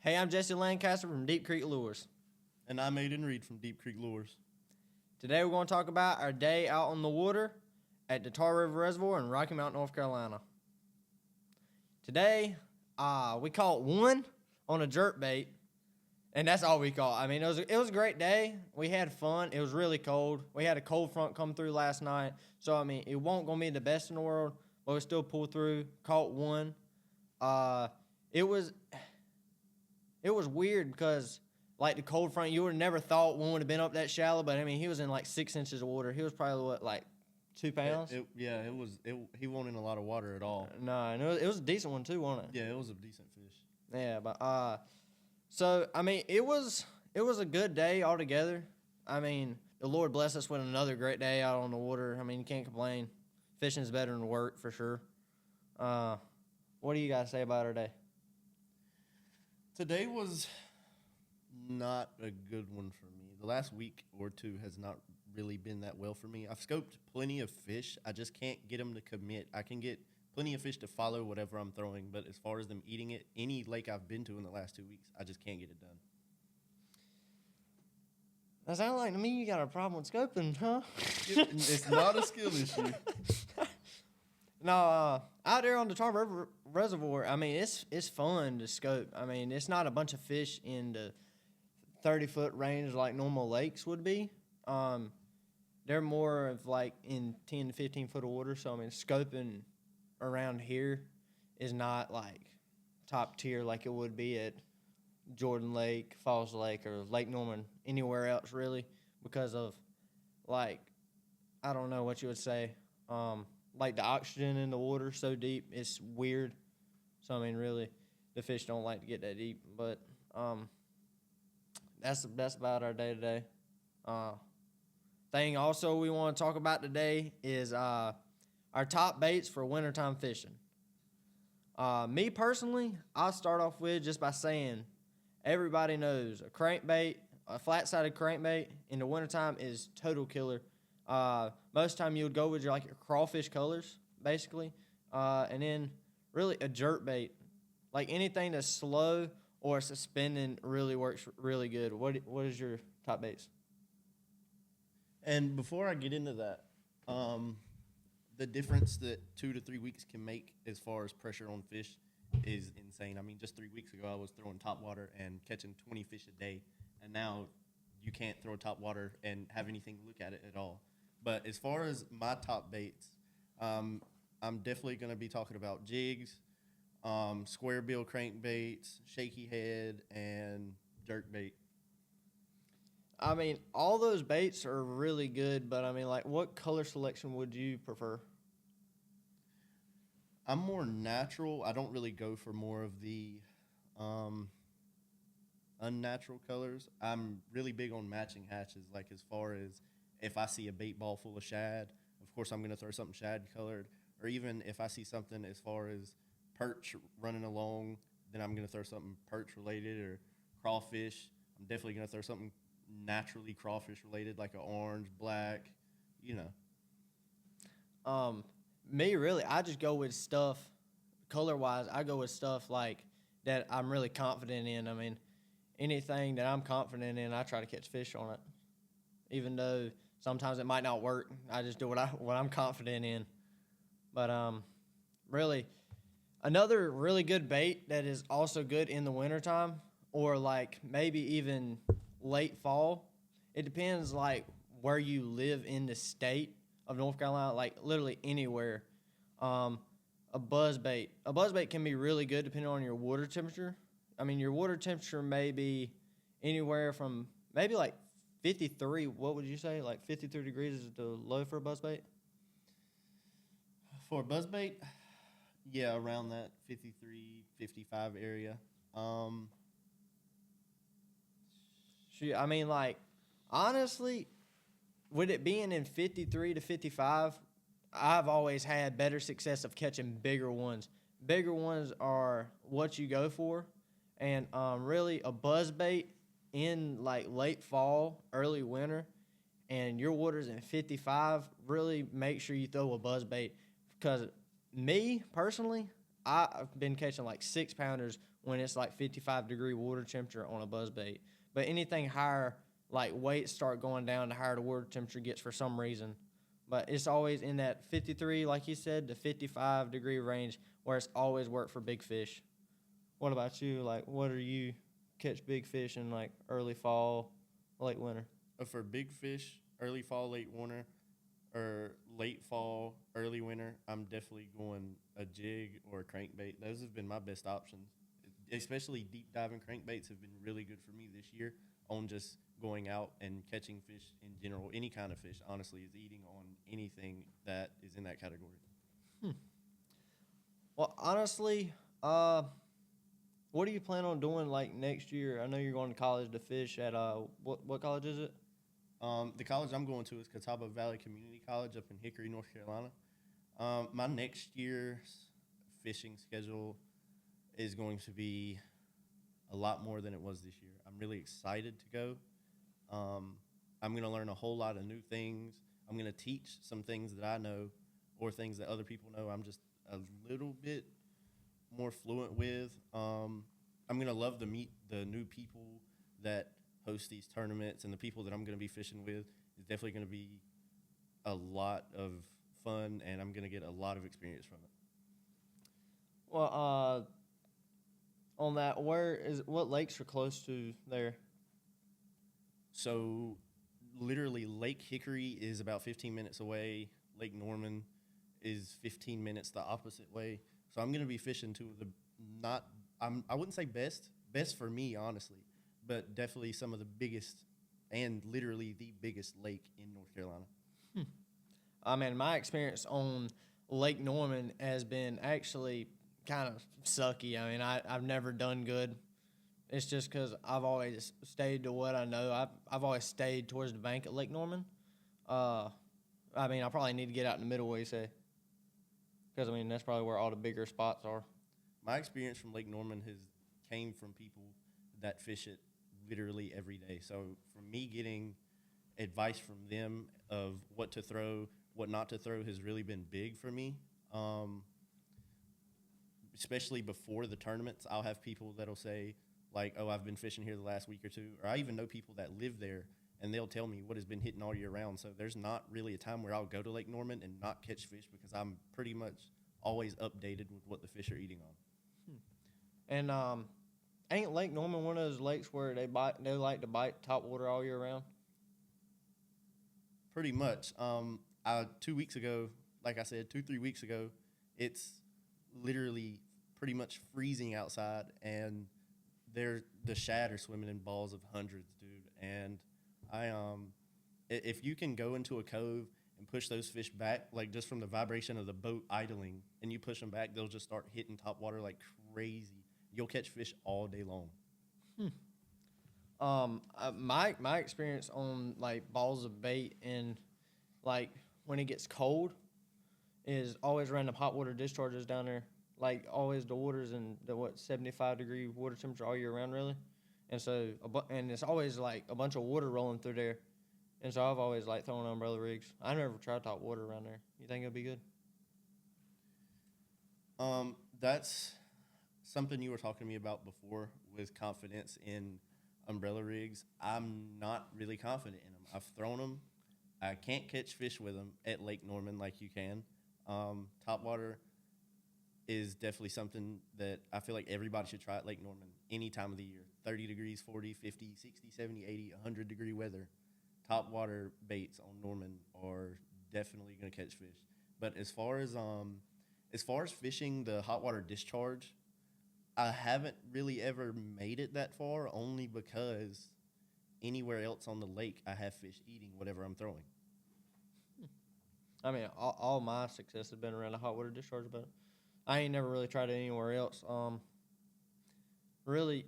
Hey, I'm Jesse Lancaster from Deep Creek Lures. And I'm Aiden Reed from Deep Creek Lures. Today we're going to talk about our day out on the water at the Tar River Reservoir in Rocky Mount, North Carolina. Today, we caught one on a jerk bait, and that's all we caught. I mean, it was a great day. We had fun. It was really cold. We had a cold front come through last night, so I mean, it won't gonna be the best in the world, but we still pulled through. Caught one. It was weird because like the cold front, you would have never thought one would have been up that shallow, but I mean, he was in like 6 inches of water. He was probably like 2 pounds. He wasn't in a lot of water at all. No, and it was a decent one too, wasn't it? Yeah, it was a decent fish. Yeah, but so I mean, it was a good day altogether. I mean, the Lord bless us with another great day out on the water. I mean, you can't complain. Fishing's better than work for sure. What do you guys say about our day? Today was not a good one for me. The last week or two has not really been that well for me. I've scoped plenty of fish. I just can't get them to commit. I can get plenty of fish to follow whatever I'm throwing, but as far as them eating it, any lake I've been to in the last 2 weeks, I just can't get it done. That sounds like to me you got a problem with scoping, huh? It's not a skill issue. No, out there on the Tar River Reservoir, I mean, it's fun to scope. I mean, it's not a bunch of fish in the 30-foot range like normal lakes would be. They're more of like in 10 to 15 foot of water. So I mean, scoping around here is not like top tier like it would be at Jordan Lake, Falls Lake, or Lake Norman, anywhere else really, because of like, I don't know what you would say, like the oxygen in the water so deep, it's weird. So I mean, really, the fish don't like to get that deep. But that's about our day today. Thing also we want to talk about today is our top baits for wintertime fishing. Me personally, I'll start off with just by saying everybody knows a crankbait, a flat-sided crankbait in the wintertime is total killer. Most time you would go with your crawfish colors, basically, and then really a jerk bait. Like anything that's slow or suspending really works really good. What is your top baits? And before I get into that, the difference that 2 to 3 weeks can make as far as pressure on fish is insane. I mean, just 3 weeks ago, I was throwing top water and catching 20 fish a day, and now you can't throw top water and have anything to look at it at all. But as far as my top baits, I'm definitely going to be talking about jigs, square bill crankbaits, shaky head, and jerk bait. I mean, all those baits are really good, but I mean, like, what color selection would you prefer? I'm more natural. I don't really go for more of the unnatural colors. I'm really big on matching hatches. Like, as far as if I see a bait ball full of shad, of course I'm going to throw something shad colored. Or even if I see something as far as perch running along, then I'm going to throw something perch related, or crawfish. I'm definitely going to throw something naturally crawfish related, like an orange, black, you know. Me, really, I just go with stuff, color-wise, I go with stuff like that I'm really confident in. I mean, anything that I'm confident in, I try to catch fish on it. Even though sometimes it might not work, I just do what I'm confident in. But really, another really good bait that is also good in the wintertime, or like maybe even late fall. It depends like where you live in the state of North Carolina, like literally anywhere. A buzz bait. A buzz bait can be really good depending on your water temperature. I mean, your water temperature may be anywhere from maybe like 53. What would you say? Like 53 degrees is the low for a buzz bait? For a buzzbait, yeah, around that 53, 55 area. I mean, like, honestly, with it being in 53 to 55, I've always had better success of catching bigger ones. Bigger ones are what you go for. And really, a buzz bait in, like, late fall, early winter, and your water's in 55, really make sure you throw a buzz bait because Me personally, I've been catching like 6 pounders when it's like 55-degree water temperature on a buzz bait. But anything higher, like weights start going down, the higher the water temperature gets for some reason. But it's always in that 53, like you said, to 55-degree range where it's always worked for big fish. What about you? Like, what are you catch big fish in like early fall, late winter? For big fish, early fall, late winter, or late fall, early winter, I'm definitely going a jig or a crankbait. Those have been my best options. Especially deep diving crankbaits have been really good for me this year on just going out and catching fish in general. Any kind of fish, honestly, is eating on anything that is in that category. Well, honestly, what do you plan on doing like next year? I know you're going to college to fish at what college is it? The college I'm going to is Catawba Valley Community College up in Hickory, North Carolina. My next year's fishing schedule is going to be a lot more than it was this year. I'm really excited to go. I'm going to learn a whole lot of new things. I'm going to teach some things that I know or things that other people know I'm just a little bit more fluent with. I'm going to love to meet the new people that host these tournaments, and the people that I'm going to be fishing with is definitely going to be a lot of fun, and I'm going to get a lot of experience from it. Well, on that, what lakes are close to there? So, literally, Lake Hickory is about 15 minutes away. Lake Norman is 15 minutes the opposite way. So, I'm going to be fishing to the I wouldn't say best for me, honestly, but definitely some of the biggest and literally the biggest lake in North Carolina. I mean, my experience on Lake Norman has been actually kind of sucky. I mean, I've never done good. It's just because I've always stayed to what I know. I've always stayed towards the bank at Lake Norman. I mean, I probably need to get out in the middle, what you say? Because, I mean, that's probably where all the bigger spots are. My experience from Lake Norman came from people that fish it literally every day. So from me getting advice from them of what to throw, what not to throw has really been big for me. Especially before the tournaments, I'll have people that'll say, like, oh, I've been fishing here the last week or two. Or I even know people that live there, and they'll tell me what has been hitting all year round. So there's not really a time where I'll go to Lake Norman and not catch fish because I'm pretty much always updated with what the fish are eating on. And ain't Lake Norman one of those lakes where they like to bite top water all year round? Pretty much. 2 weeks ago, like I said, 3 weeks ago, it's literally pretty much freezing outside, and the shad are swimming in balls of hundreds, dude. And if you can go into a cove and push those fish back, like just from the vibration of the boat idling, and you push them back, they'll just start hitting top water like crazy. You'll catch fish all day long. My experience on like balls of bait and like when it gets cold is always random hot water discharges down there. Like always the water's in the 75-degree water temperature all year round, really. And so and it's always like a bunch of water rolling through there. And so I've always like thrown umbrella rigs. I never tried top water around there. You think it'll be good? That's something you were talking to me about before with confidence in umbrella rigs. I'm not really confident in them. I've thrown them. I can't catch fish with them at Lake Norman like you can. Top water is definitely something that I feel like everybody should try at Lake Norman any time of the year. 30 degrees, 40, 50, 60, 70, 80, 100-degree weather. Top water baits on Norman are definitely going to catch fish. But as far as fishing the hot water discharge, I haven't really ever made it that far, only because anywhere else on the lake, I have fish eating whatever I'm throwing. I mean, all my success has been around a hot water discharge, but I ain't never really tried it anywhere else. Really,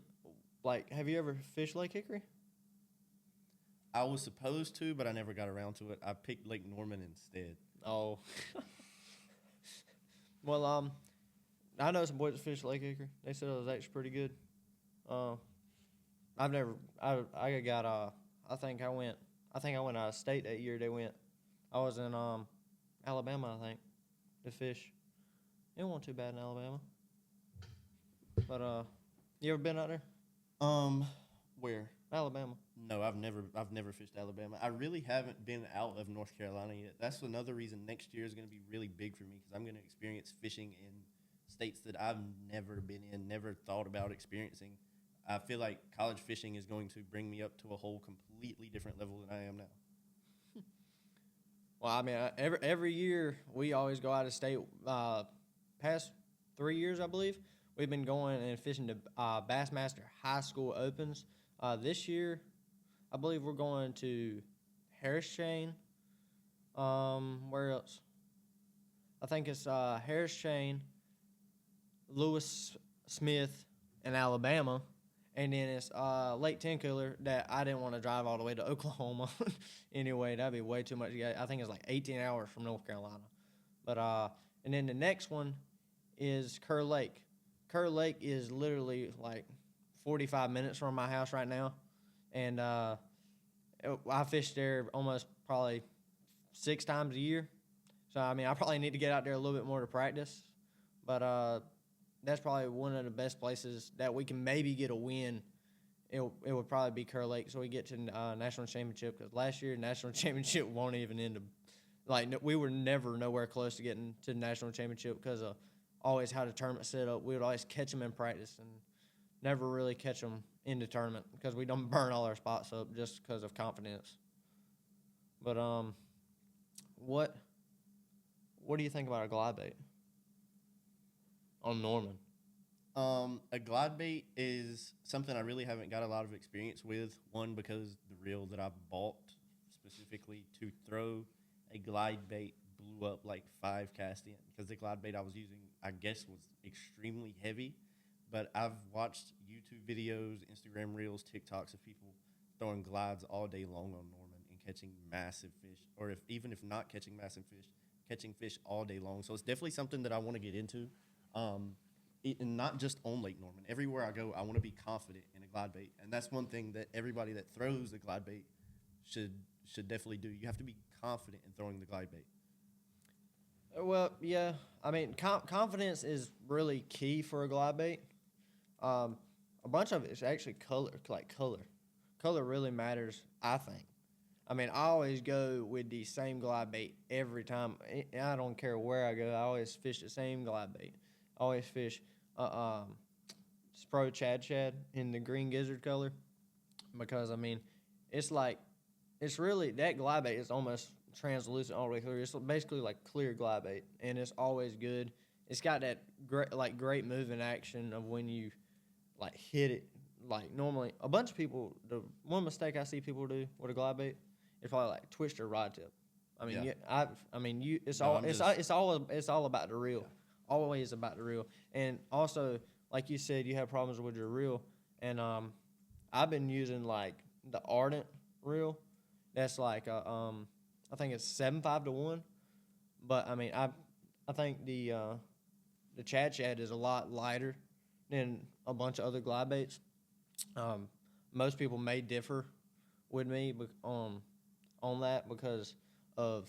like, have you ever fished Lake Hickory? I was supposed to, but I never got around to it. I picked Lake Norman instead. Oh. Well, I know some boys that fish Lake Hickory. They said it was actually pretty good. I think I went out of state that year they went. I was in Alabama, I think, to fish. It wasn't too bad in Alabama. But you ever been out there? Where? Alabama. No, I've never fished Alabama. I really haven't been out of North Carolina yet. That's another reason next year is going to be really big for me because I'm going to experience fishing in states that I've never been in, never thought about experiencing. I feel like college fishing is going to bring me up to a whole completely different level than I am now. Well, I mean, every year we always go out of state. Past 3 years, I believe, we've been going and fishing to Bassmaster High School Opens. This year, I believe we're going to Harris Chain. Where else? I think it's Harris Chain, Lewis Smith, and Alabama. And then it's Lake Tencooler that I didn't want to drive all the way to Oklahoma. Anyway, that'd be way too much. I think it's like 18 hours from North Carolina. But and then the next one is Kerr Lake. Kerr Lake is literally like 45 minutes from my house right now. And I fish there almost probably 6 times a year. So, I mean, I probably need to get out there a little bit more to practice. But that's probably one of the best places that we can maybe get a win. It would probably be Kerr Lake, so we get to national championship. Because last year, national championship won't even end up. We were never nowhere close to getting to the national championship because of always how the tournament set up. We would always catch them in practice and never really catch them in the tournament because we don't burn all our spots up just because of confidence. But what do you think about a glide bait on Norman? A glide bait is something I really haven't got a lot of experience with. One, because the reel that I bought specifically to throw a glide bait blew up like 5 cast in because the glide bait I was using, I guess, was extremely heavy. But I've watched YouTube videos, Instagram reels, TikToks of people throwing glides all day long on Norman and catching massive fish, or even if not catching massive fish, catching fish all day long. So it's definitely something that I want to get into. And not just on Lake Norman. Everywhere I go, I want to be confident in a glide bait, and that's one thing that everybody that throws a glide bait should definitely do. You have to be confident in throwing the glide bait. Well, yeah. I mean, confidence is really key for a glide bait. A bunch of it is actually color. Color really matters, I think. I mean, I always go with the same glide bait every time. I don't care where I go. I always fish the same glide bait. I always fish Spro Chad in the green gizzard color because, I mean, it's really, that glide bait is almost translucent all the way through. It's basically like clear glide bait, and it's always good. It's got that great moving action of when you, hit it. Normally, a bunch of people, the one mistake I see people do with a glide bait is probably, twist their rod tip. I mean, yeah. It's all about the reel. Yeah. Always about the reel. And also, like you said, you have problems with your reel. And I've been using the Ardent reel. That's I think it's 7.5 to 1. But I mean, I think the Chad is a lot lighter than a bunch of other glide baits. Most people may differ with me on that because of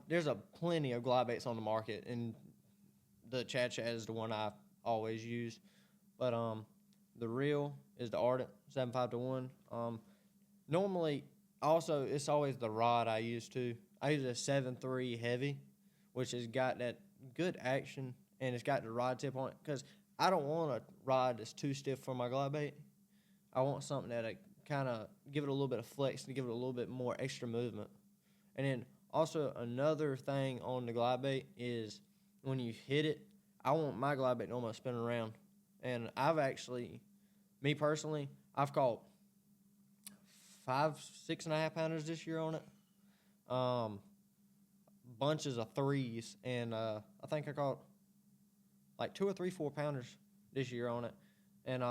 there's plenty of glide baits on the market, and the Chad is the one I always use. But the reel is the Ardent 7.5 to 1. Normally, also it's always the rod I use too. I use a 7.3 heavy, which has got that good action and it's got the rod tip on it because I don't want a rod that's too stiff for my glide bait. I want something that kind of give it a little bit of flex to give it a little bit more extra movement. And then also another thing on the glide bait is when you hit it, I want my glide bait to almost spin around. And me personally, I've caught 5, 6.5 pounders this year on it. Bunches of 3s, and I think I caught 2 or 3 4-pounders this year on it. And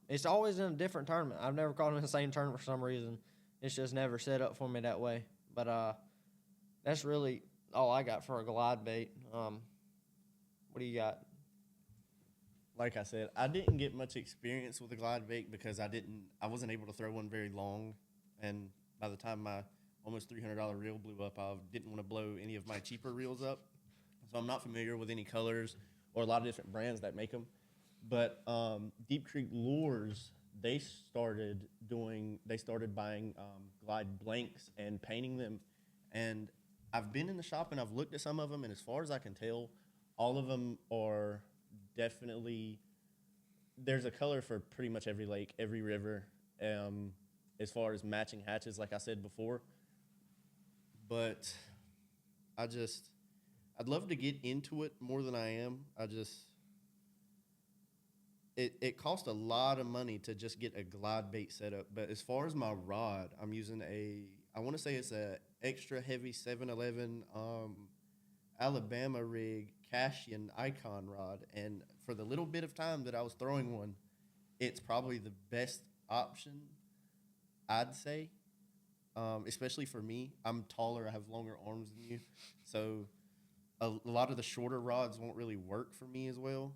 it's always in a different tournament. I've never caught them in the same tournament for some reason. It's just never set up for me that way. But that's really all I got for a glide bait. What do you got? Like I said, I didn't get much experience with a glide bait because I wasn't able to throw one very long. And by the time my almost $300 reel blew up, I didn't want to blow any of my cheaper reels up. so I'm not familiar with any colors or a lot of different brands that make them. But Deep Creek Lures, they started buying Glide blanks and painting them. And I've been in the shop and I've looked at some of them, and as far as I can tell, all of them are definitely, there's a color for pretty much every lake, every river, as far as matching hatches, like I said before. But I'd love to get into it more than I am. It costs a lot of money to just get a glide bait set up. But as far as my rod, I'm using I want to say it's a extra heavy 711 Alabama rig Cashion Icon rod. And for the little bit of time that I was throwing one, it's probably the best option, I'd say. Especially for me, I'm taller, I have longer arms than you. So a lot of the shorter rods won't really work for me as well.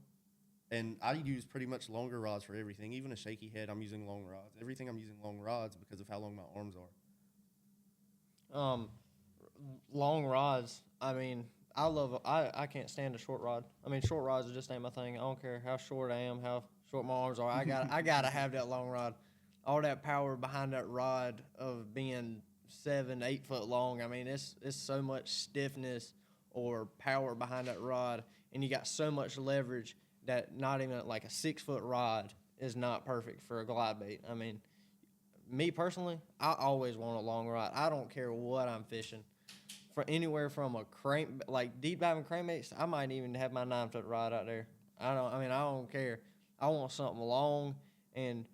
And I use pretty much longer rods for everything. Even a shaky head, I'm using long rods. Everything I'm using long rods because of how long my arms are. Long rods. I mean, I can't stand a short rod. I mean, short rods just ain't my thing. I don't care how short I am, how short my arms are. I gotta have that long rod. All that power behind that rod of being 7, 8 foot long. I mean, it's so much stiffness or power behind that rod, and you got so much leverage that not even like a 6 foot rod is not perfect for a glide bait. I mean, me personally, I always want a long rod. I don't care what I'm fishing. For anywhere from a crank, like deep diving crankbaits, I might even have my 9 foot rod out there. I don't care. I want something long, and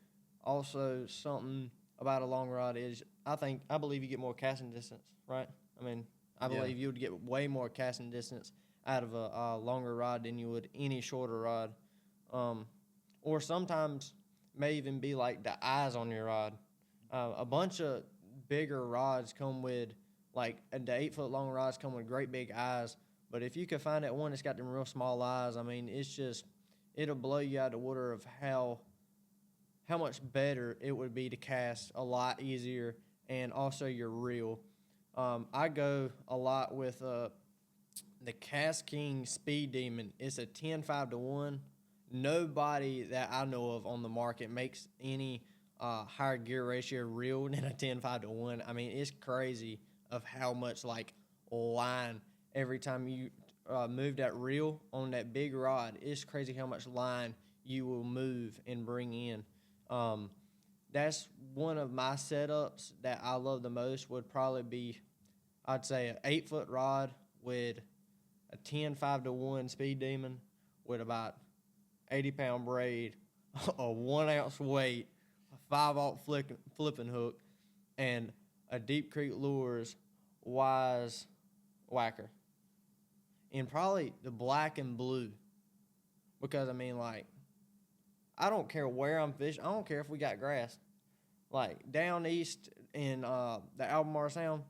also something about a long rod is I believe you get more casting distance, right? I mean, I believe you would get way more casting distance out of a longer rod than you would any shorter rod. Or sometimes may even be like the eyes on your rod. A bunch of bigger rods come with, like the 8 foot long rods come with great big eyes. But if you can find that one that's got them real small eyes, I mean, it'll blow you out of the water of how much better it would be to cast a lot easier, and also your reel. I go a lot with the Cast King Speed Demon. It's a 10-5-1. Nobody that I know of on the market makes any higher gear ratio reel than a 10-5-1. I mean, it's crazy of how much like line every time you move that reel on that big rod. It's crazy how much line you will move and bring in. That's one of my setups that I love the most. Would probably be, I'd say, an 8 foot rod with a 10-5-1 Speed Demon with about 80-pound braid, a 1 ounce weight, a 5/0 flipping hook, and a Deep Creek Lures Wise Whacker. And probably the black and blue. Because, I mean, like, I don't care where I'm fishing. I don't care if we got grass. Like, down east in the Albemarle Sound,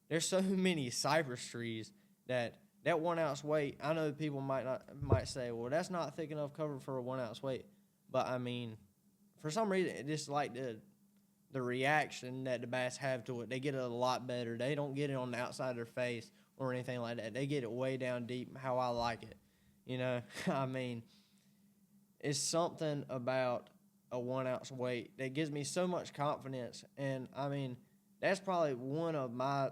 there's so many cypress trees that 1 ounce weight, I know people might say, well, that's not thick enough cover for a 1 ounce weight. But, I mean, for some reason, it just like the reaction that the bass have to it. They get it a lot better. They don't get it on the outside of their face or anything like that. They get it way down deep how I like it. You know, I mean, it's something about a 1 ounce weight that gives me so much confidence. And, I mean, that's probably one of my,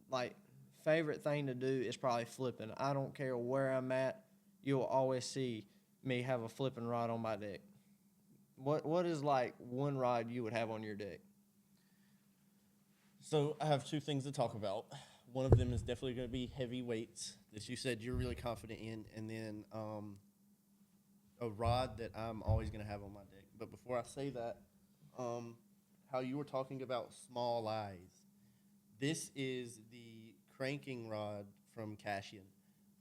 like, favorite thing to do is probably flipping. I don't care where I'm at. You'll always see me have a flipping rod on my deck. What is like one rod you would have on your deck? So I have two things to talk about. One of them is definitely going to be heavy weights that you said you're really confident in, and then a rod that I'm always going to have on my deck. But before I say that, how you were talking about small eyes, this is the cranking rod from Cashion,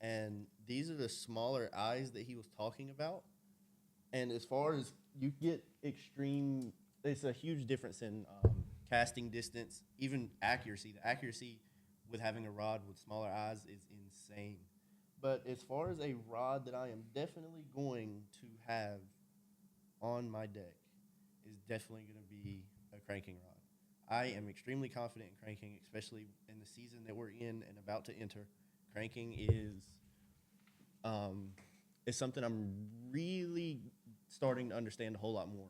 and these are the smaller eyes that he was talking about. And as far as you get extreme, it's a huge difference in casting distance, even accuracy. The accuracy with having a rod with smaller eyes is insane. But as far as a rod that I am definitely going to have on my deck is definitely going to be a cranking rod. I am extremely confident in cranking, especially in the season that we're in and about to enter. Cranking is is something I'm really starting to understand a whole lot more.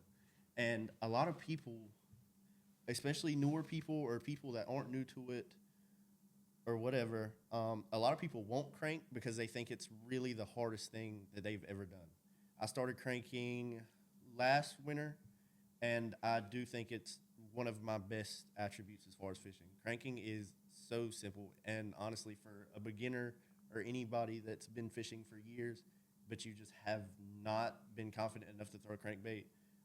And a lot of people, especially newer people or people that aren't new to it or whatever, a lot of people won't crank because they think it's really the hardest thing that they've ever done. I started cranking last winter, and I do think it's one of my best attributes as far as fishing. Cranking is so simple, and honestly, for a beginner or anybody that's been fishing for years, but you just have not been confident enough to throw a crankbait,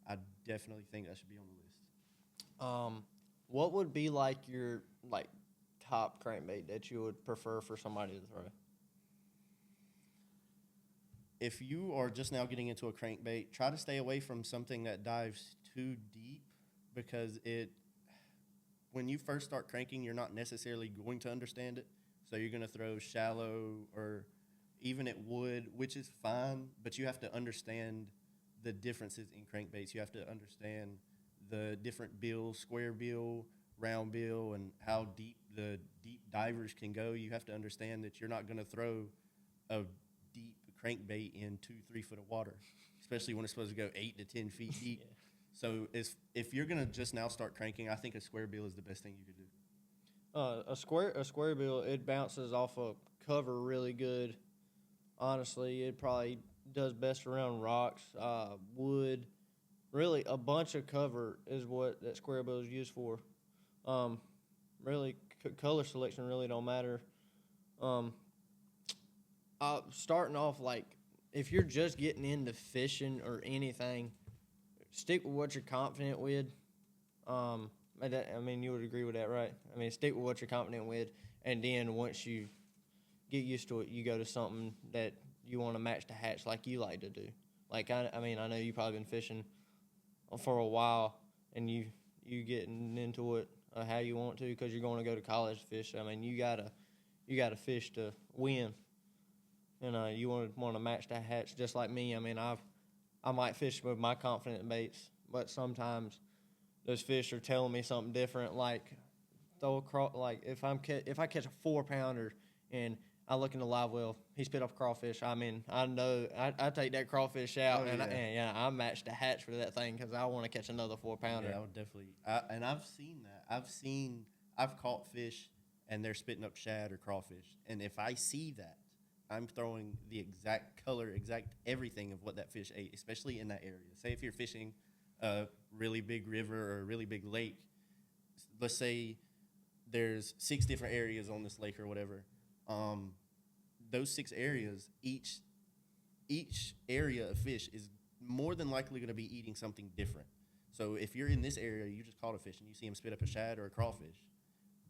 I definitely think that should be on the list. What would be like your like top crankbait that you would prefer for somebody to throw? If you are just now getting into a crankbait, try to stay away from something that dives too deep because when you first start cranking, you're not necessarily going to understand it. So you're going to throw shallow or even at wood, which is fine, but you have to understand the differences in crankbaits. You have to understand the different bills, square bill, round bill, and how deep the deep divers can go. You have to understand that you're not going to throw a deep crankbait in 2-3 foot of water, especially when it's supposed to go 8 to 10 feet deep. Yeah. So if you're going to just now start cranking, I think a square bill is the best thing you could do. A square bill, it bounces off a cover really good. Honestly, it probably does best around rocks, wood. Really, a bunch of cover is what that square bill is used for. Really, color selection really don't matter. Starting off, like, if you're just getting into fishing or anything, stick with what you're confident with. I mean, you would agree with that, right? I mean, stick with what you're confident with, and then once you get used to it, you go to something that you want to match the hatch like you like to do. Like, I mean, I know you've probably been fishing for a while, and you getting into it how you want to because you're going to go to college to fish. I mean, you gotta fish to win, and you want to match that hatch just like me. I mean, I might fish with my confident baits, but sometimes those fish are telling me something different. Like like if I catch a 4-pounder and I look in the live well, he spit off crawfish. I mean, I know I take that crawfish out, Oh, and yeah. I match the hatch for that thing because I want to catch another 4-pounder. Yeah, I would definitely. And I've seen that. I've caught fish and they're spitting up shad or crawfish. And if I see that, I'm throwing the exact color, exact everything of what that fish ate, especially in that area. Say if you're fishing a really big river or a really big lake, let's say there's 6 different areas on this lake or whatever. Those 6 areas, each area of fish is more than likely going to be eating something different. So if you're in this area, you just caught a fish and you see him spit up a shad or a crawfish,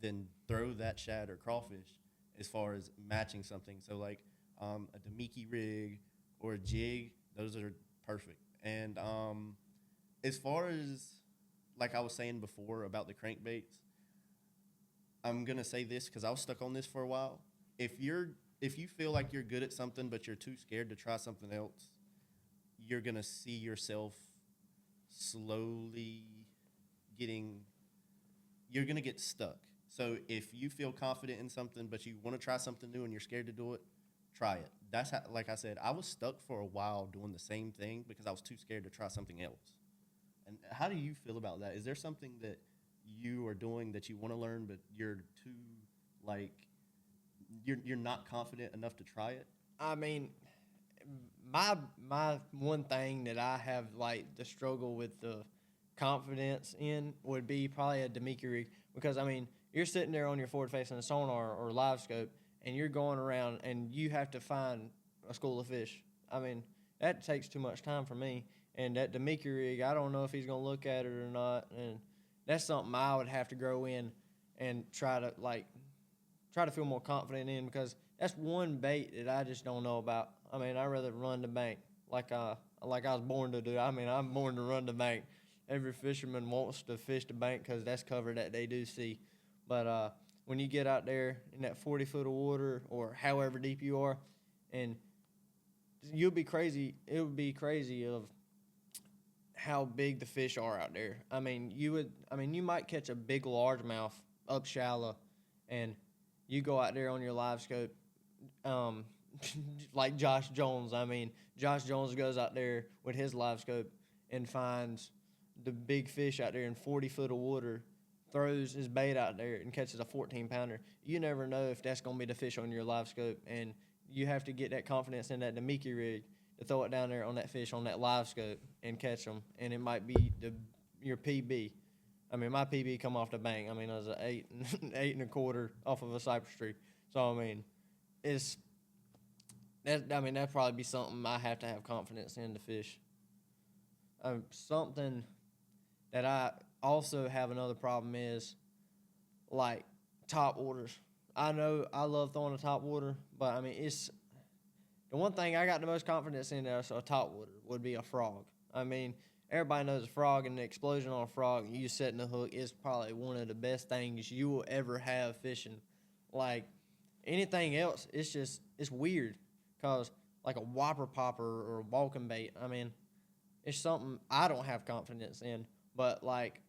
then throw that shad or crawfish as far as matching something. So like a Damiki rig or a jig, those are perfect. And as far as like I was saying before about the crankbaits, I'm gonna say this because I was stuck on this for a while. If you feel like you're good at something but you're too scared to try something else, you're going to see yourself slowly you're going to get stuck. So if you feel confident in something but you want to try something new and you're scared to do it, try it. That's how, like I said, I was stuck for a while doing the same thing because I was too scared to try something else. And how do you feel about that? Is there something that you are doing that you want to learn but you're too, like, you're not confident enough to try it? I mean, my one thing that I have like the struggle with the confidence in would be probably a Damiki rig because I mean you're sitting there on your forward facing sonar or live scope and you're going around and you have to find a school of fish. I mean that takes too much time for me. And that Damiki rig, I don't know if he's gonna look at it or not, and that's something I would have to grow in and try to feel more confident in because that's one bait that I just don't know about. I mean, I'd rather run the bank like I was born to do. I mean, I'm born to run the bank. Every fisherman wants to fish the bank because that's cover that they do see. But when you get out there in that 40 foot of water or however deep you are, and you'll be crazy. It would be crazy of how big the fish are out there. I mean, you might catch a big largemouth up shallow, and you go out there on your live scope. like Josh Jones. I mean, Josh Jones goes out there with his live scope and finds the big fish out there in 40 foot of water, throws his bait out there and catches a 14-pounder. You never know if that's going to be the fish on your live scope, and you have to get that confidence in that Namiki rig to throw it down there on that fish on that live scope and catch them, and it might be your PB. I mean, my PB come off the bank. I mean, it was an 8.25 off of a cypress tree. So I mean, that'd probably be something I have to have confidence in to fish. Something that I also have another problem is like top waters. I know I love throwing a top water, but I mean it's the one thing I got the most confidence in as a top water would be a frog. I mean, everybody knows a frog and the explosion on a frog and you setting the hook is probably one of the best things you will ever have fishing. Like anything else, it's weird because like a whopper popper or a walking bait, I mean, it's something I don't have confidence in. But like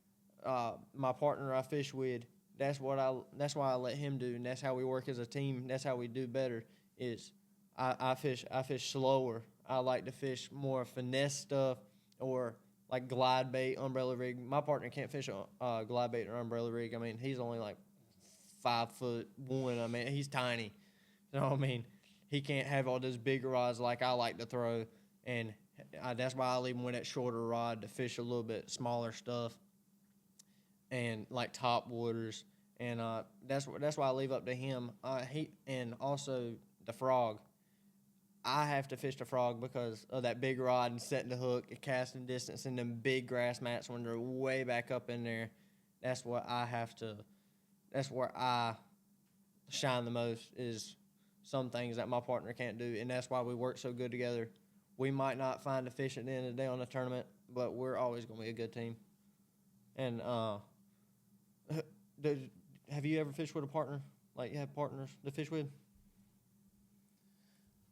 my partner I fish with, that's why I let him do, and that's how we work as a team. That's how we do better. Is I fish slower. I like to fish more finesse stuff or like glide bait, umbrella rig. My partner can't fish a glide bait or umbrella rig. I mean, he's only like 5'1". I mean, he's tiny. You know what I mean? He can't have all those big rods like I like to throw, and that's why I leave him with that shorter rod to fish a little bit smaller stuff and like top waters. And that's why I leave up to him. And also the frog. I have to fish the frog because of that big rod and setting the hook, and casting distance, and them big grass mats when they're way back up in there. That's what I have to. That's where I shine the most is some things that my partner can't do, and that's why we work so good together. We might not find a fish at the end of the day on the tournament, but we're always going to be a good team. And have you ever fished with a partner? Like you have partners to fish with?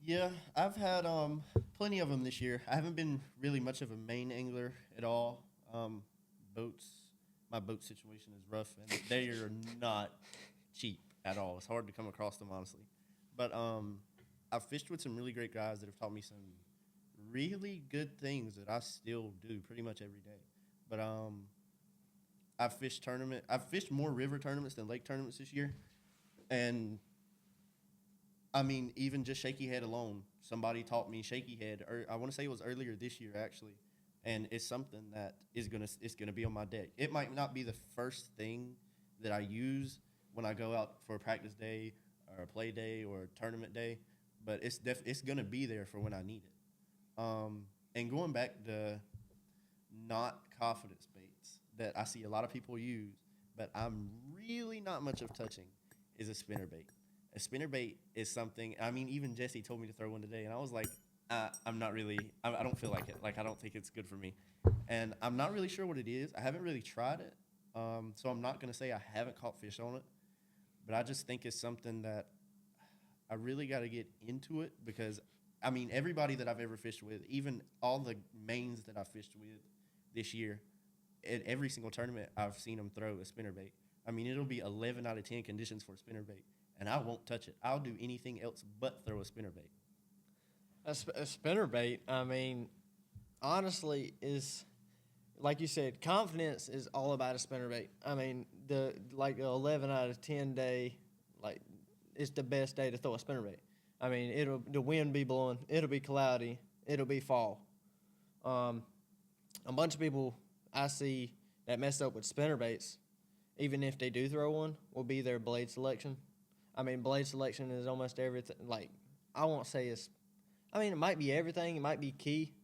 Yeah, I've had plenty of them this year. I haven't been really much of a main angler at all. My boat situation is rough, and they are not cheap at all. It's hard to come across them, honestly. But I've fished with some really great guys that have taught me some really good things that I still do pretty much every day. But I've fished more river tournaments than lake tournaments this year, and I mean, even just shaky head alone, somebody taught me shaky head. Or I want to say it was earlier this year, actually, and it's something that it's gonna be on my deck. It might not be the first thing that I use when I go out for a practice day or a play day or a tournament day, but it's gonna be there for when I need it. And going back to not confidence baits that I see a lot of people use, but I'm really not much of touching, is a spinner bait. A spinner bait is something, I mean, even Jesse told me to throw one today, and I was like, I'm not really, I don't feel like it. Like, I don't think it's good for me. And I'm not really sure what it is. I haven't really tried it, so I'm not going to say I haven't caught fish on it, but I just think it's something that I really got to get into it because, I mean, everybody that I've ever fished with, even all the mains that I've fished with this year, at every single tournament, I've seen them throw a spinner bait. I mean, it'll be 11 out of 10 conditions for a spinner bait, and I won't touch it. I'll do anything else but throw a spinner bait. A spinner bait, I mean, honestly, is like you said, confidence is all about a spinner bait. I mean, the 11 out of 10 day, like, it's the best day to throw a spinner bait. I mean, the wind be blowing, it'll be cloudy, it'll be fall. A bunch of people I see that mess up with spinner baits, even if they do throw one, will be their blade selection. I mean, blade selection is almost everything. Like, I won't say it's, I mean, it might be everything. It might be key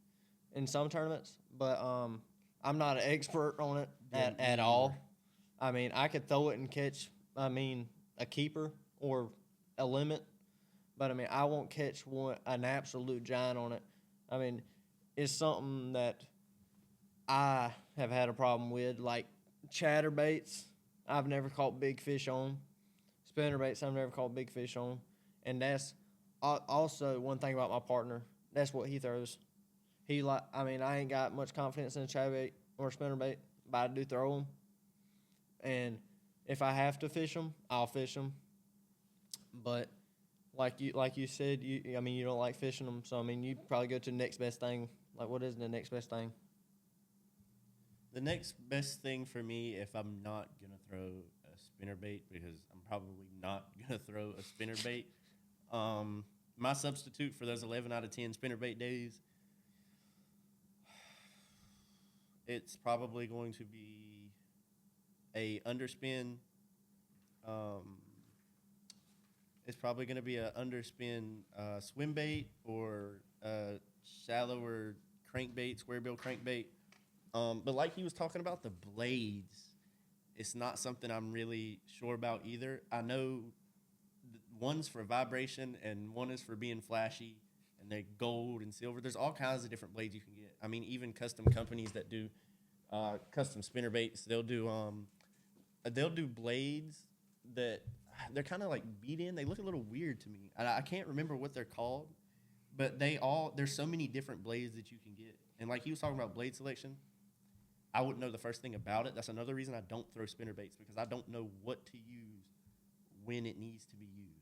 in some tournaments, but I'm not an expert on it at all. I mean, I could throw it and catch, a keeper or a limit, but, I mean, I won't catch an absolute giant on it. I mean, it's something that I have had a problem with, like chatterbaits. I've never caught big fish on. Spinnerbaits I've never caught big fish on. And that's also one thing about my partner. That's what he throws. I ain't got much confidence in a chatterbait or a spinnerbait, but I do throw them. And if I have to fish them, I'll fish them. But like you said, I mean, you don't like fishing them, so I mean, you probably go to the next best thing. Like, what is the next best thing? The next best thing for me, if I'm not gonna throw a spinnerbait, because I'm probably not gonna throw a spinnerbait, my substitute for those 11 out of 10 spinnerbait days, it's probably going to be a underspin. Um, it's probably going to be a underspin swim bait or a shallower crankbait, square bill crankbait. But like he was talking about the blades, it's not something I'm really sure about either. I know one's for vibration and one is for being flashy, and they're gold and silver. There's all kinds of different blades you can get. I mean, even custom companies that do custom spinner baits, they'll do blades that they're kind of like beat in. They look a little weird to me. I can't remember what they're called, but there's so many different blades that you can get. And like he was talking about blade selection, I wouldn't know the first thing about it. That's another reason I don't throw spinner baits, because I don't know what to use when it needs to be used.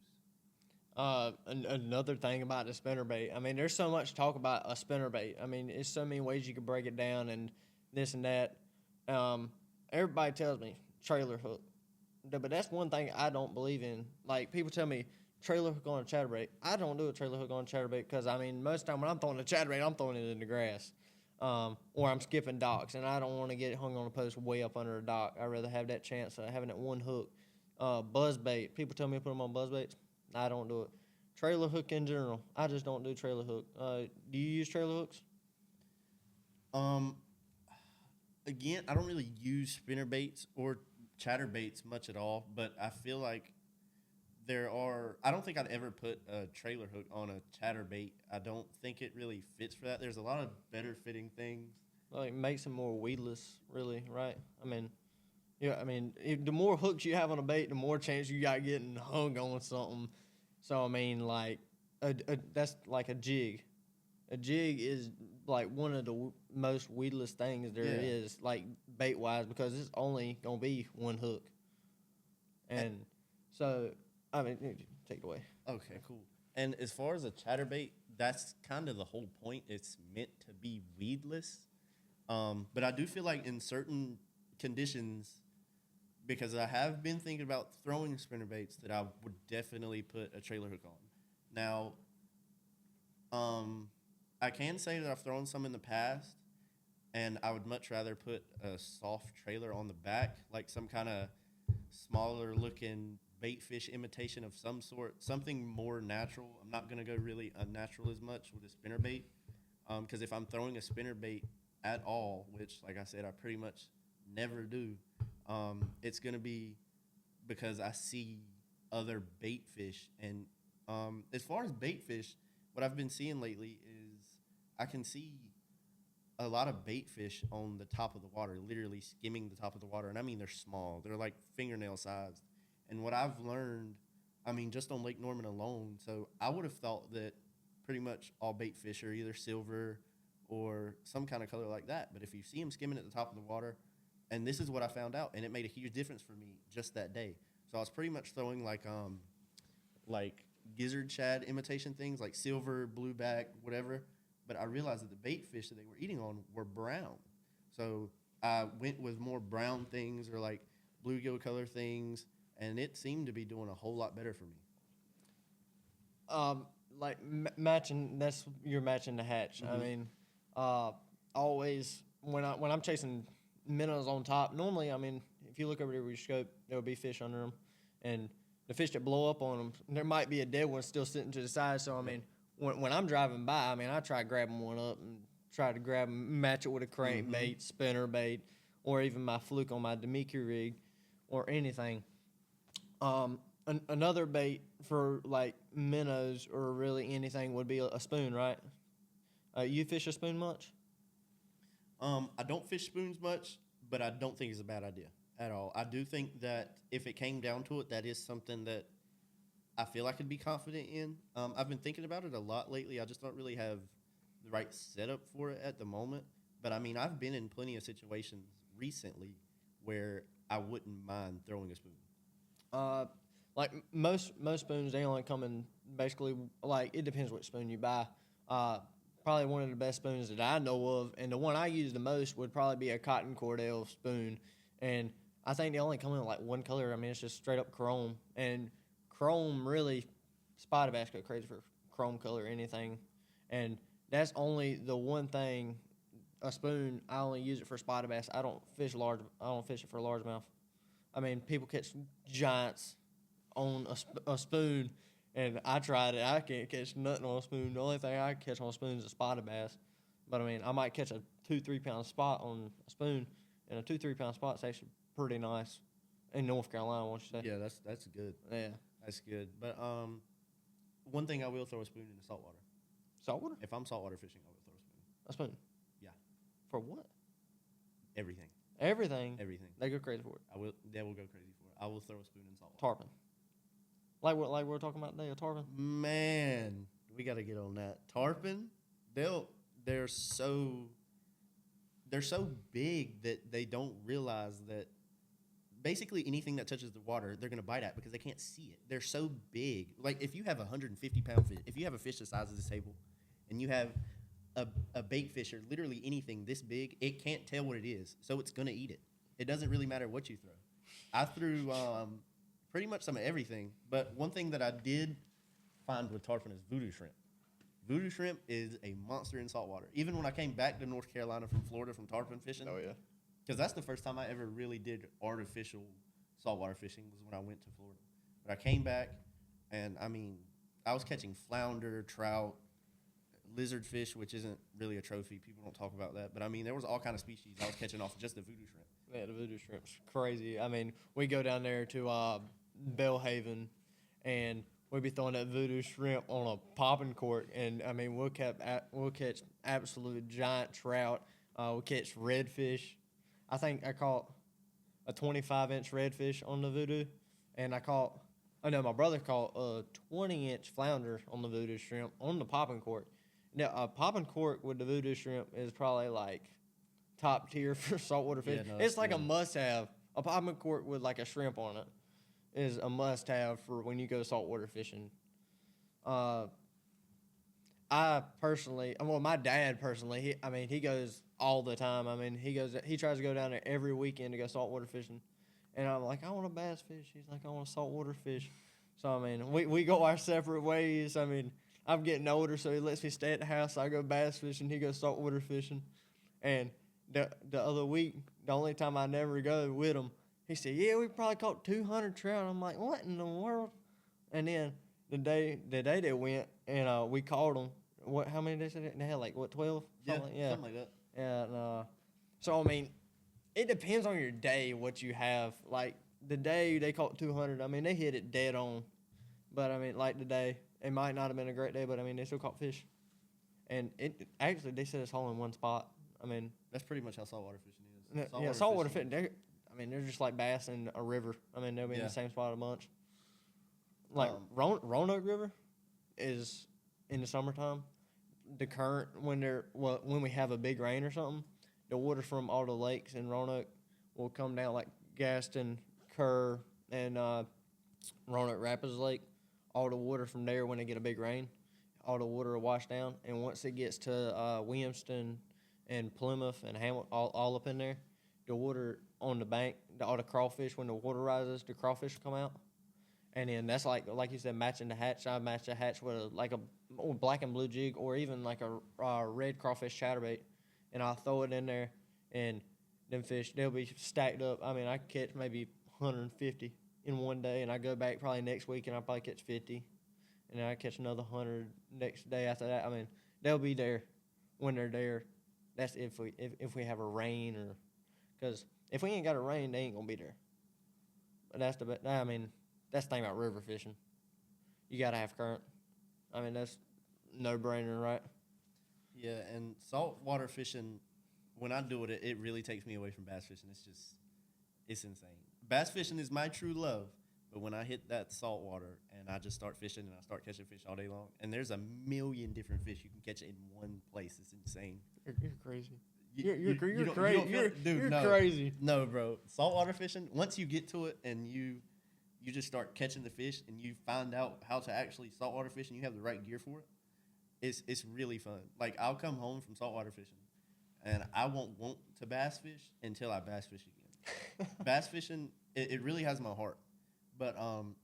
Another thing about the spinnerbait, I mean, there's so much talk about a spinnerbait. I mean, there's so many ways you could break it down and this and that. Everybody tells me trailer hook, but that's one thing I don't believe in. Like, people tell me trailer hook on a chatterbait. I don't do a trailer hook on a chatterbait because, I mean, most of the time when I'm throwing a chatterbait, I'm throwing it in the grass. Or I'm skipping docks, and I don't want to get it hung on a post way up under a dock. I'd rather have that chance of having that one hook. Buzz bait. People tell me to put them on buzz baits. I don't do it. Trailer hook in general, I just don't do trailer hook. Do you use trailer hooks? Um, Again, I don't really use spinner baits or chatter baits much at all, but I feel like I don't think I'd ever put a trailer hook on a chatter bait. I don't think it really fits for that. There's a lot of better fitting things. Like, makes them more weedless, really, right? I mean, yeah, I mean, the more hooks you have on a bait, the more chance you got getting hung on something. So, I mean, like, that's like a jig. A jig is like one of the most weedless things there is, like, bait wise, because it's only gonna be one hook. And so, I mean, take it away. Okay, cool. And as far as a chatterbait, that's kind of the whole point. It's meant to be weedless. But I do feel like in certain conditions, because I have been thinking about throwing spinner baits, that I would definitely put a trailer hook on. Now, I can say that I've thrown some in the past, and I would much rather put a soft trailer on the back, like some kind of smaller looking bait fish imitation of some sort, something more natural. I'm not going to go really unnatural as much with a spinner bait, because if I'm throwing a spinner bait at all, which, like I said, I pretty much never do, it's going to be because I see other bait fish. And as far as bait fish, what I've been seeing lately is I can see a lot of bait fish on the top of the water, literally skimming the top of the water. And I mean, they're small. They're like fingernail sized. And what I've learned, I mean, just on Lake Norman alone, so I would have thought that pretty much all bait fish are either silver or some kind of color like that. But if you see them skimming at the top of the water, and this is what I found out, and it made a huge difference for me just that day. So I was pretty much throwing like gizzard shad imitation things, like silver, blueback, whatever. But I realized that the bait fish that they were eating on were brown. So I went with more brown things or like bluegill color things, and it seemed to be doing a whole lot better for me. Like matching, you're matching the hatch. I mean, always when I'm chasing minnows on top, normally, I mean, if you look over your scope, there will be fish under them, and the fish that blow up on them, there might be a dead one still sitting to the side. So I mean, when I'm driving by, I mean, I try grabbing one up and try to grab 'em, match it with a crankbait, spinner bait, or even my fluke on my Demiki rig, or anything. Another bait for like minnows or really anything would be a spoon, right? You fish a spoon much? I don't fish spoons much, but I don't think it's a bad idea at all. I do think that if it came down to it, that is something that I feel I could be confident in. I've been thinking about it a lot lately. I just don't really have the right setup for it at the moment. But I mean, I've been in plenty of situations recently where I wouldn't mind throwing a spoon. Like most spoons, they only come in basically, like, it depends what spoon you buy. Probably one of the best spoons that I know of, and the one I use the most would probably be a Cotton Cordell spoon. And I think they only come in like one color. I mean, it's just straight up chrome. And chrome really, Spider Bass go crazy for chrome color or anything. And that's only the one thing, a spoon, I only use it for Spider Bass. I don't fish it for largemouth. I mean, people catch giants on a spoon, and I tried it. I can't catch nothing on a spoon. The only thing I can catch on a spoon is a spotted bass. But I mean, I might catch a 2-3 pound spot on a spoon, and a 2-3 pound spot is actually pretty nice in North Carolina. Won't you say? Yeah, that's good. Yeah. That's good. But one thing I will throw a spoon in the saltwater. Saltwater? If I'm saltwater fishing, I will throw a spoon. A spoon. Yeah. For what? Everything. Everything. Everything. They go crazy for it. They will go crazy for it. I will throw a spoon in saltwater. Tarpon. Like we were talking about today, a tarpon. Man, we got to get on that. Tarpon, they're so big that they don't realize that basically anything that touches the water, they're going to bite at because they can't see it. They're so big. Like if you have a 150-pound fish, if you have a fish the size of this table, and you have a bait fish or literally anything this big, it can't tell what it is, so it's going to eat it. It doesn't really matter what you throw. I threw pretty much some of everything, but one thing that I did find with tarpon is voodoo shrimp. Voodoo shrimp is a monster in saltwater. Even when I came back to North Carolina from Florida from tarpon fishing. Oh, yeah. Because that's the first time I ever really did artificial saltwater fishing was when I went to Florida. But I came back, and, I mean, I was catching flounder, trout, lizard fish, which isn't really a trophy. People don't talk about that. But, I mean, there was all kind of species I was catching off just the voodoo shrimp. Yeah, the voodoo shrimp's crazy. I mean, we go down there to Bellhaven, and we'll be throwing that voodoo shrimp on a popping cork, and I mean we'll catch absolute giant trout. We'll catch redfish. I think I caught a 25-inch redfish on the voodoo, and my brother caught a 20-inch flounder on the voodoo shrimp on the popping cork. Now a popping cork with the voodoo shrimp is probably like top tier for saltwater fish. Yeah, no, it's like good. a must-have. A popping cork with like a shrimp on it is a must-have for when you go saltwater fishing. My dad personally, he goes all the time. I mean, he tries to go down there every weekend to go saltwater fishing. And I'm like, I want a bass fish. He's like, I want a saltwater fish. So, I mean, we go our separate ways. I mean, I'm getting older, so he lets me stay at the house. I go bass fishing. He goes saltwater fishing. And the other week, the only time I never go with him, he said, yeah, we probably caught 200 trout. I'm like, what in the world? And then the day they went, and we caught them. How many days did they had? Like, what, 12? Something like that. And so, I mean, it depends on your day what you have. Like, the day they caught 200, I mean, they hit it dead on. But, I mean, like today, it might not have been a great day, but, I mean, they still caught fish. And actually, they said it's all in one spot. I mean, That's pretty much how saltwater fishing is. Saltwater fishing. They're just like bass in a river. I mean, they'll be in the same spot a bunch. Like Roanoke River is in the summertime. The current when we have a big rain or something, the water from all the lakes in Roanoke will come down like Gaston, Kerr, and Roanoke Rapids Lake. All the water from there when they get a big rain, all the water will wash down. And once it gets to Williamston and Plymouth and Hamilton, all up in there, the water on the bank, all the crawfish, when the water rises, the crawfish will come out. And then that's like you said, matching the hatch. I match the hatch with a black and blue jig or even like a red crawfish chatterbait. And I'll throw it in there, and them fish, they'll be stacked up. I mean, I catch maybe 150 in one day, and I go back probably next week, and I'll probably catch 50. And then I catch another 100 next day after that. I mean, they'll be there when they're there. That's if we have a rain or – because if we ain't got a rain, they ain't going to be there. But that's that's the thing about river fishing. You got to have current. I mean, that's no-brainer, right? Yeah, and saltwater fishing, when I do it, it really takes me away from bass fishing. It's insane. Bass fishing is my true love, but when I hit that saltwater and I just start fishing and I start catching fish all day long, and there's a million different fish you can catch in one place. It's insane. You're crazy. You're crazy. You're crazy. No, bro. Saltwater fishing, once you get to it and you you just start catching the fish and you find out how to actually saltwater fish and you have the right gear for it, it's really fun. Like, I'll come home from saltwater fishing and I won't want to bass fish until I bass fish again. Bass fishing, it really has my heart. But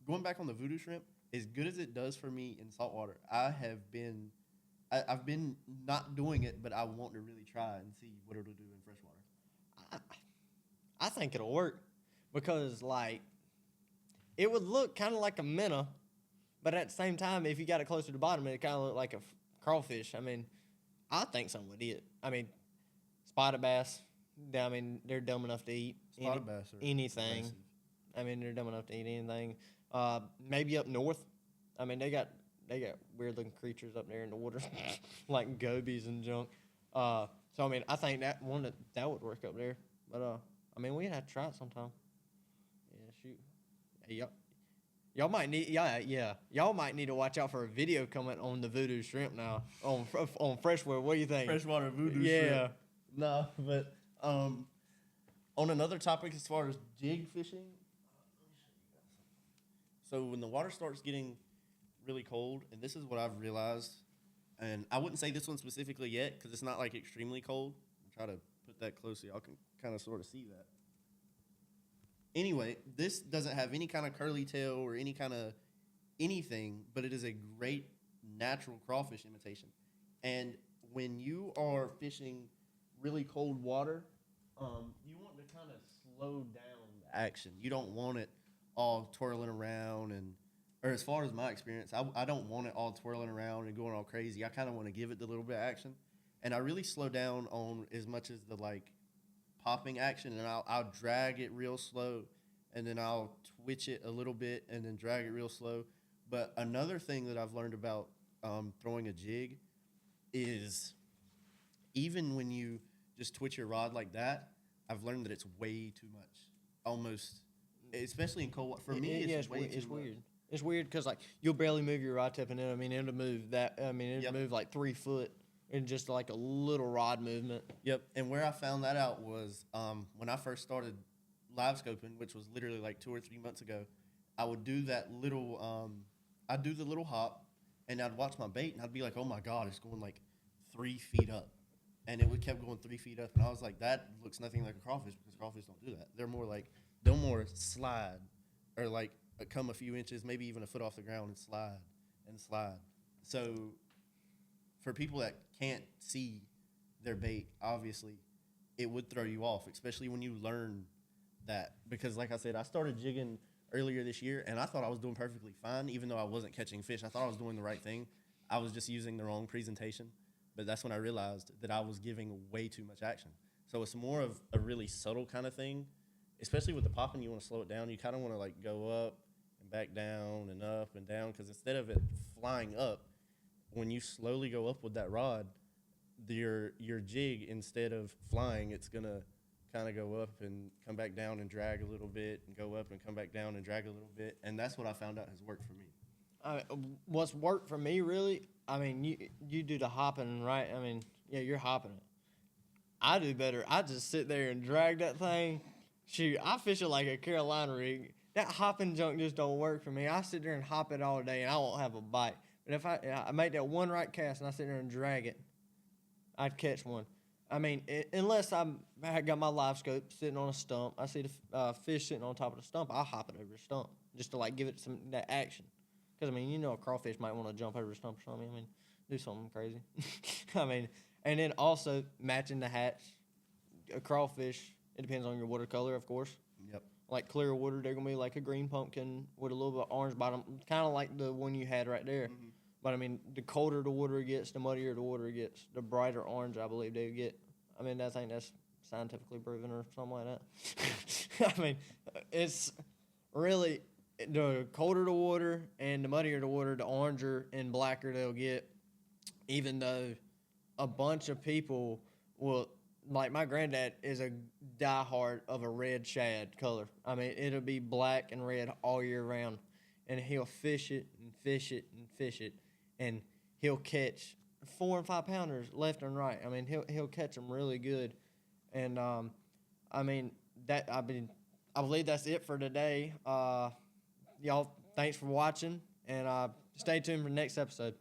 going back on the voodoo shrimp, as good as it does for me in saltwater, I've been not doing it, but I want to really try and see what it'll do in freshwater. I think it'll work because, like, it would look kind of like a minnow, but at the same time, if you got it close to the bottom, it kind of look like a crawfish. I mean, I think something would eat it. I mean, spotted bass, I mean, they're dumb enough to eat Spotted bass are anything. aggressive. I mean, they're dumb enough to eat anything. Maybe up north. I mean, they got weird looking creatures up there in the water, like gobies and junk. So I mean, I think that would work up there. But I mean, we'd have to try it sometime. Yeah, shoot. Hey, y'all might need y'all might need to watch out for a video coming on the voodoo shrimp now on freshwater. What do you think? Freshwater voodoo shrimp. No, but on another topic as far as jig fishing, so when the water starts getting really cold, and this is what I've realized, and I wouldn't say this one specifically yet because it's not like extremely cold. I'll try to put that close so y'all can kind of sort of see that. Anyway, this doesn't have any kind of curly tail or any kind of anything, but it is a great natural crawfish imitation. And when you are fishing really cold water, you want to kind of slow down the action. You don't want it all twirling around or as far as my experience, I don't want it all twirling around and going all crazy. I kind of want to give it the little bit of action. And I really slow down on as much as the, like, popping action, and I'll drag it real slow, and then I'll twitch it a little bit, and then drag it real slow. But another thing that I've learned about throwing a jig is even when you just twitch your rod like that, I've learned that it's way too much. Almost, especially in cold water. For me, it's way too much. Weird. It's weird because, like, you'll barely move your rod tip, and then, I mean, it'll move that. I mean, it'll move like 3 foot in just like a little rod movement. Yep. And where I found that out was when I first started live scoping, which was literally like 2 or 3 months ago. I would do that little, I'd do the little hop, and I'd watch my bait, and I'd be like, oh my God, it's going like 3 feet up. And it would kept going 3 feet up. And I was like, that looks nothing like a crawfish because crawfish don't do that. They'll more slide or like come a few inches, maybe even a foot off the ground and slide and slide. So for people that can't see their bait, obviously, it would throw you off, especially when you learn that. Because like I said, I started jigging earlier this year, and I thought I was doing perfectly fine, even though I wasn't catching fish. I thought I was doing the right thing. I was just using the wrong presentation. But that's when I realized that I was giving way too much action. So it's more of a really subtle kind of thing, especially with the popping. You want to slow it down. You kind of want to like go up and back down and up and down, because instead of it flying up, when you slowly go up with that rod, your jig, instead of flying, it's going to kind of go up and come back down and drag a little bit and go up and come back down and drag a little bit. And that's what I found out has worked for me. What's worked for me, really, I mean, you do the hopping, right? I mean, yeah, you're hopping it. I do better. I just sit there and drag that thing. Shoot, I fish it like a Carolina rig. That hopping junk just don't work for me. I sit there and hop it all day, and I won't have a bite. But if I make that one right cast and I sit there and drag it, I'd catch one. I mean, unless I got my live scope sitting on a stump, I see the fish sitting on top of the stump, I'll hop it over the stump just to, like, give it some that action. Because, I mean, you know, a crawfish might want to jump over the stump or something. I mean, do something crazy. I mean, and then also matching the hatch. A crawfish, it depends on your water color, of course. Yep. Like clear water, they're going to be like a green pumpkin with a little bit of orange bottom, kind of like the one you had right there. Mm-hmm. But, I mean, the colder the water gets, the muddier the water gets, the brighter orange, I believe, they get. I mean, I think that's scientifically proven or something like that. I mean, it's really, the colder the water and the muddier the water, the oranger and blacker they'll get, even though a bunch of people will, like my granddad is a diehard of a red shad color. I mean, it'll be black and red all year round, and he'll fish it and fish it and fish it, and he'll catch 4 and 5 pounders left and right. I mean, he'll catch them really good, and I mean I believe that's it for today. y'all, thanks for watching, and stay tuned for the next episode.